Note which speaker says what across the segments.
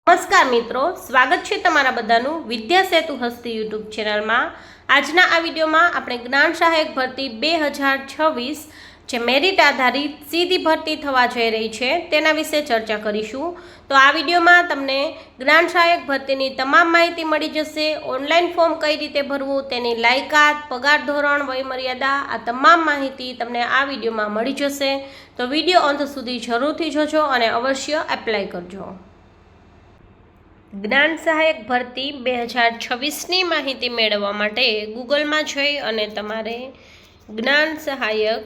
Speaker 1: નમસ્કાર મિત્રો, સ્વાગત છે તમારા બધાનું વિદ્યા સેતુ હસ્તી યુટ્યુબ ચેનલમાં। આજના આ વિડીયોમાં આપણે જ્ઞાન સહાયક ભરતી 2026 જે મેરિટ આધારિત સીધી ભરતી થવા જઈ રહી છે તેના વિશે ચર્ચા કરીશું। તો આ વિડીયોમાં તમને જ્ઞાન સહાયક ભરતીની તમામ માહિતી મળી જશે। ઓનલાઈન ફોર્મ કઈ રીતે ભરવું, તેની લાયકાત, પગાર ધોરણ, વયમર્યાદા, આ તમામ માહિતી તમને આ વિડીયોમાં મળી જશે। તો વિડીયો અંત સુધી જરૂરથી જોજો અને અવશ્ય એપ્લાય કરજો। જ્ઞાન સહાયક ભરતી 2026ની માહિતી મેળવવા માટે ગૂગલમાં જઈ અને તમારે જ્ઞાન સહાયક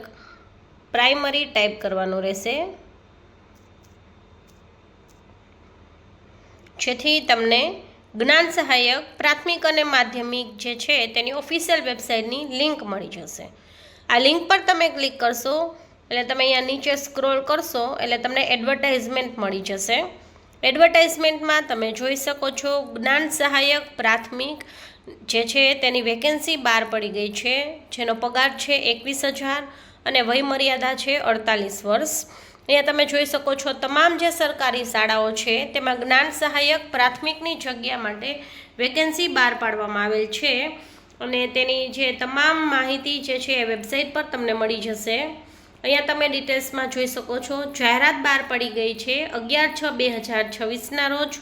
Speaker 1: પ્રાઇમરી ટાઈપ કરવાનું રહેશે, જેથી તમને જ્ઞાન સહાયક પ્રાથમિક અને માધ્યમિક જે છે તેની ઓફિશિયલ વેબસાઇટની લિંક મળી જશે। આ લિંક પર તમે ક્લિક કરશો એટલે તમે અહીંયા નીચે સ્ક્રોલ કરશો એટલે તમને એડવર્ટાઇઝમેન્ટ મળી જશે। એડવર્ટાઇઝમેન્ટમાં તમે જોઈ શકો છો જ્ઞાન સહાયક પ્રાથમિક જે છે તેની વેકેન્સી બહાર પડી ગઈ છે, જેનો પગાર છે 21,000 અને વયમર્યાદા છે 48 વર્ષ। અહીંયા તમે જોઈ શકો છો તમામ જે સરકારી શાળાઓ છે તેમાં જ્ઞાન સહાયક પ્રાથમિકની જગ્યા માટે વેકેન્સી બહાર પાડવામાં આવેલ છે અને તેની જે તમામ માહિતી જે છે એ વેબસાઇટ પર તમને મળી જશે। અહીંયા તમે ડિટેલ્સમાં જોઈ શકો છો જાહેરાત બહાર પડી ગઈ છે 11/6/2026ના રોજ।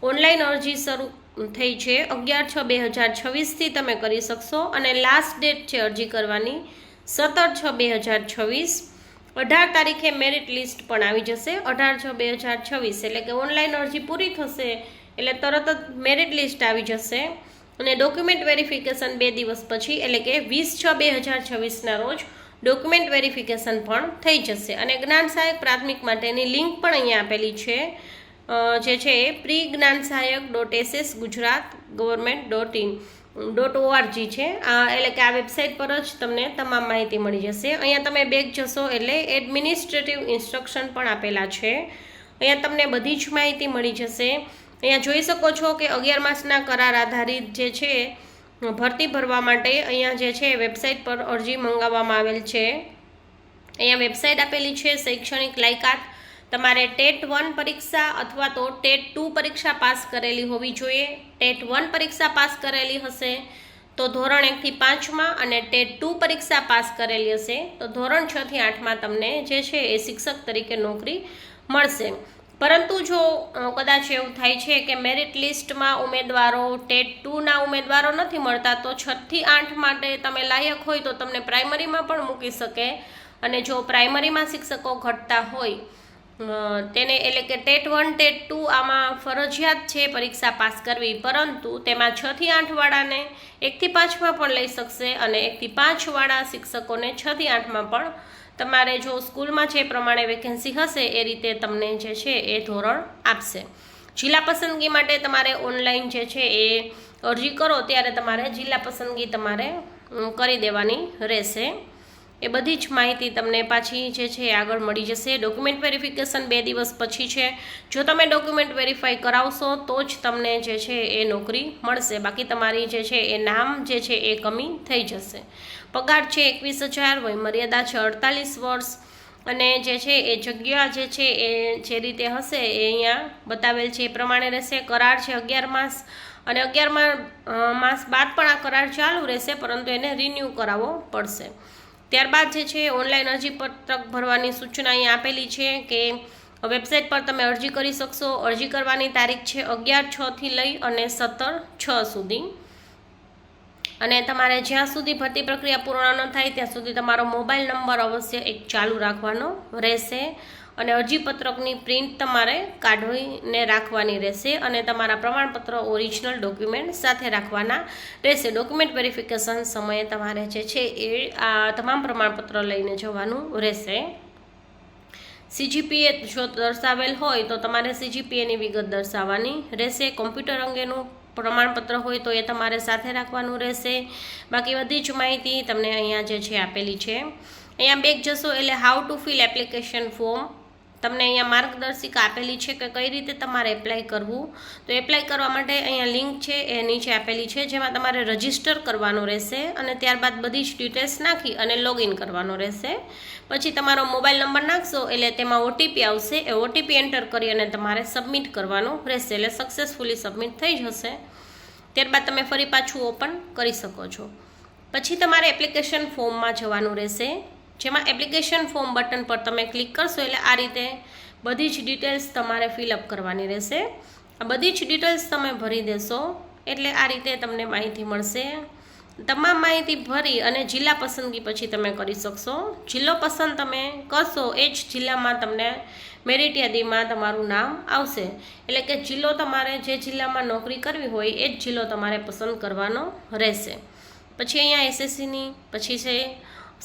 Speaker 1: ઓનલાઈન અરજી શરૂ થઈ છે 11/6/2026થી તમે કરી શકશો અને લાસ્ટ ડેટ છે અરજી કરવાની 17/6/2026। 18 તારીખે મેરિટ લિસ્ટ પણ આવી જશે। 18/6/2026 એટલે કે ઓનલાઈન અરજી પૂરી થશે એટલે તરત જ મેરિટ લિસ્ટ આવી જશે અને ડોક્યુમેન્ટ વેરિફિકેશન 2 દિવસ પછી એટલે કે 20/6/2026ના રોજ ડોક્યુમેન્ટ વેરિફિકેશન પણ થઈ જશે અને જ્ઞાન સહાયક પ્રાથમિક માટેની લિંક પણ અહીંયા આપેલી છે, જે છે pre-gnansahayakgujaratgovernment.in.org છે, એટલે કે આ વેબસાઇટ પર જ તમને તમામ માહિતી મળી જશે। અહીંયા તમે બેક જશો એટલે એડમિનિસ્ટ્રેટિવ ઇન્સ્ટ્રક્શન પણ આપેલા છે, અહીંયા તમને બધી જ માહિતી મળી જશે। અહીંયા જોઈ શકો છો કે 11 માસના કરાર આધારિત જે છે ભરતી ભરવા માટે અહીંયા જે છે વેબસાઇટ પર અરજી મંગાવવામાં આવેલ છે। અહીંયા વેબસાઇટ આપેલી છે। શૈક્ષણિક લાયકાત તમારે ટેટ 1 પરીક્ષા અથવા તો ટેટ 2 પરીક્ષા પાસ કરેલી હોવી જોઈએ। ટેટ 1 પરીક્ષા પાસ કરેલી હશે તો ધોરણ 1 થી 5માં અને ટેટ 2 પરીક્ષા પાસ કરેલી હશે તો ધોરણ 6 થી 8માં તમને જે છે એ શિક્ષક તરીકે નોકરી મળશે। પરંતુ જો કદાચ એવું થાય છે કે મેરિટ લિસ્ટમાં ઉમેદવારો ટેટ 2ના ઉમેદવારો નથી મળતા તો 6 થી 8 માટે તમે લાયક હોય તો તમને પ્રાઇમરીમાં પણ મૂકી શકે અને જો પ્રાઇમરીમાં શિક્ષકો ઘટતા હોય તેને એટલે કે ટેટ 1 ટેટ 2 આમાં ફરજિયાત છે પરીક્ષા પાસ કરવી, પરંતુ તેમાં 6 થી 8 વાળાને 1 થી 5માં પણ લઈ શકશે અને 1 થી 5 વાળા શિક્ષકોને 6 થી 8માં પણ તમારે જો સ્કૂલમાં જે પ્રમાણે વેકેન્સી હશે એ રીતે તમને જે છે એ ધોરણ આપશે। જિલ્લા પસંદગી માટે તમારે ઓનલાઈન જે છે એ અરજી કરો ત્યારે તમારે જિલ્લા પસંદગી તમારે કરી દેવાની રહેશે। એ બધી જ માહિતી તમને પાછી જે છે આગળ મળી જશે। ડોક્યુમેન્ટ વેરિફિકેશન 2 દિવસ પછી છે। જો તમે ડોક્યુમેન્ટ વેરીફાઈ કરાવશો તો જ તમને જે છે એ નોકરી મળશે, બાકી તમારી જે છે એ નામ જે છે એ કમી થઈ જશે। પગાર છે 21,000, વયમર્યાદા છે 48 વર્ષ અને જે છે એ જગ્યા જે છે એ જે રીતે હશે એ અહીંયા બતાવેલ છે એ પ્રમાણે રહેશે। કરાર છે 11 માસ અને 11 માસ બાદ પણ આ કરાર ચાલુ રહેશે, પરંતુ એને રિન્યૂ કરાવવો પડશે। ત્યારબાદ જે છે ઓનલાઈન અરજીપત્રક ભરવાની સૂચના અહીંયા આપેલી છે કે વેબસાઇટ પર તમે અરજી કરી શકશો। અરજી કરવાની તારીખ છે 11/6 થી લઈ અને 17/6 સુધી અને તમારે જ્યાં સુધી ભરતી પ્રક્રિયા પૂર્ણ ન થાય ત્યાં સુધી તમારો મોબાઈલ નંબર અવશ્ય એક ચાલુ રાખવાનો રહેશે અને અરજીપત્રકની પ્રિન્ટ તમારે કાઢવીને રાખવાની રહેશે અને તમારા પ્રમાણપત્ર ઓરિજિનલ ડોક્યુમેન્ટ સાથે રાખવાના રહેશે। ડોક્યુમેન્ટ વેરિફિકેશન સમયે તમારે જે છે એ આ તમામ પ્રમાણપત્ર લઈને જવાનું રહેશે। CGPA જો દર્શાવેલ હોય તો તમારે CGPAની વિગત દર્શાવવાની રહેશે। કોમ્પ્યુટર અંગેનું પ્રમાણપત્ર હોય તો એ તમારે સાથે રાખવાનું રહેશે। બાકી બધી જ માહિતી તમને અહીંયા જે છે આપેલી છે। અહીંયા બેક જશો એટલે how to fill application form તમને અહીંયા માર્ગદર્શિકા આપેલી છે કે કઈ રીતે તમારે એપ્લાય કરવું. તો એપ્લાય કરવા માટે અહીંયા લિંક છે એ નીચે આપેલી છે, જેમાં તમારે રજિસ્ટર કરવાનું રહેશે અને ત્યારબાદ બધી જ ડિટેલ્સ નાખી અને લોગિન કરવાનું રહેશે. પછી તમારો મોબાઈલ નંબર નાખશો એટલે તેમાં ઓટીપી આવશે, એ ઓટીપી એન્ટર કરી અને તમારે સબમિટ કરવાનું રહેશે, એટલે સક્સેસફુલી સબમિટ થઈ જશે. ત્યારબાદ તમે ફરી પાછું ઓપન કરી શકો છો. પછી તમારે એપ્લિકેશન ફોર્મમાં જવાનું રહેશે, જેમાં એપ્લિકેશન ફોર્મ બટન પર તમે ક્લિક કરશો એટલે આ રીતે બધી જ ડિટેલ્સ તમારે ફિલઅપ કરવાની રહેશે. આ બધી જ ડિટેલ્સ તમે ભરી દેશો એટલે આ રીતે તમને માહિતી મળશે. તમામ માહિતી ભરી અને જિલ્લા પસંદગી પછી તમે કરી શકશો. જિલ્લો પસંદ તમે કરશો એ જ જિલ્લામાં તમને મેરિટ યાદીમાં તમારું નામ આવશે, એટલે કે જિલ્લો તમારે જે જિલ્લામાં નોકરી કરવી હોય એ જ જિલ્લો તમારે પસંદ કરવાનો રહેશે. પછી અહીંયા એસએસસીની પછી છે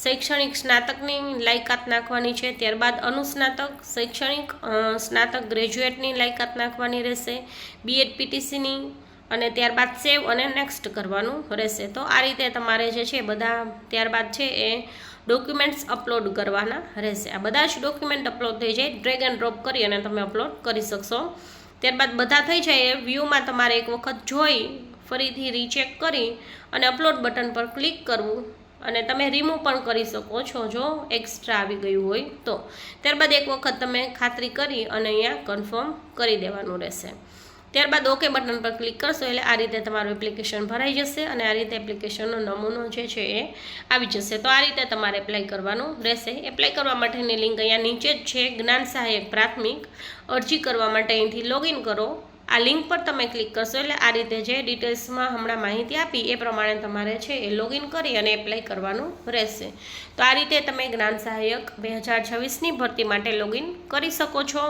Speaker 1: શૈક્ષણિક સ્નાતકની લાયકાત નાખવાની છે, ત્યારબાદ અનુસ્નાતક, શૈક્ષણિક સ્નાતક ગ્રેજ્યુએટની લાયકાત નાખવાની રહેશે, બીએડ પીટીસીની, અને ત્યારબાદ સેવ અને નેક્સ્ટ કરવાનું રહેશે. તો આ રીતે તમારે જે છે બધા ત્યારબાદ છે એ ડોક્યુમેન્ટ્સ અપલોડ કરવાના રહેશે. આ બધા જ ડોક્યુમેન્ટ અપલોડ થઈ જાય, ડ્રેગ એન્ડ ડ્રોપ કરી અને તમે અપલોડ કરી શકશો. ત્યારબાદ બધા થઈ જાય એ વ્યૂમાં તમારે એક વખત જોઈ ફરીથી રીચેક કરી અને અપલોડ બટન પર ક્લિક કરવું, અને તમે રિમૂવ પણ કરી શકો છો જો એક્સ્ટ્રા આવી ગયું હોય તો. ત્યારબાદ એક વખત તમે ખાતરી કરી અને અહીંયા કન્ફર્મ કરી દેવાનું રહેશે. ત્યારબાદ ઓકે બટન પર ક્લિક કરશો એટલે આ રીતે તમારું એપ્લિકેશન ભરાઈ જશે અને આ રીતે એપ્લિકેશનનો નમૂનો જે છે એ આવી જશે. તો આ રીતે તમારે એપ્લાય કરવાનું રહેશે. એપ્લાય કરવા માટેની લિંક અહીંયા નીચે જ છે, જ્ઞાન સહાયક પ્રાથમિક. અરજી કરવા માટે અહીંથી લોગિન કરો. આ લિંક પર તમે ક્લિક કરશો એટલે આ રીતે જે ડિટેલ્સમાં હમણાં માહિતી આપી એ પ્રમાણે તમારે છે એ લોગિન કરી અને એપ્લાય કરવાનું રહેશે. તો આ રીતે તમે જ્ઞાન સહાયક 2026ની ભરતી માટે લોગિન કરી શકો છો.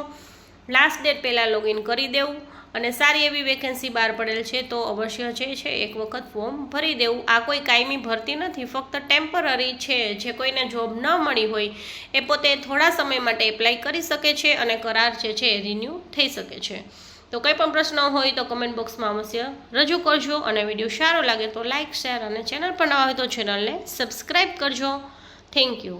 Speaker 1: લાસ્ટ ડેટ પહેલાં લોગિન કરી દેવું, અને સારી એવી વેકેન્સી બહાર પડેલ છે તો અવશ્ય જે છે એક વખત ફોર્મ ભરી દેવું. આ કોઈ કાયમી ભરતી નથી, ફક્ત ટેમ્પરરી છે. જે કોઈને જોબ ન મળી હોય એ પોતે થોડા સમય માટે એપ્લાય કરી શકે છે અને કરાર જે છે એ રિન્યૂ થઈ શકે છે. તો કંઈ પણ પ્રશ્ન હોય તો કમેન્ટ બોક્સમાં અવશ્ય રજૂ કરજો, અને વિડીયો સારો લાગે તો લાઇક, શેર, અને ચેનલ પર નવા હોય તો ચેનલને સબસ્ક્રાઈબ કરજો. Thank you.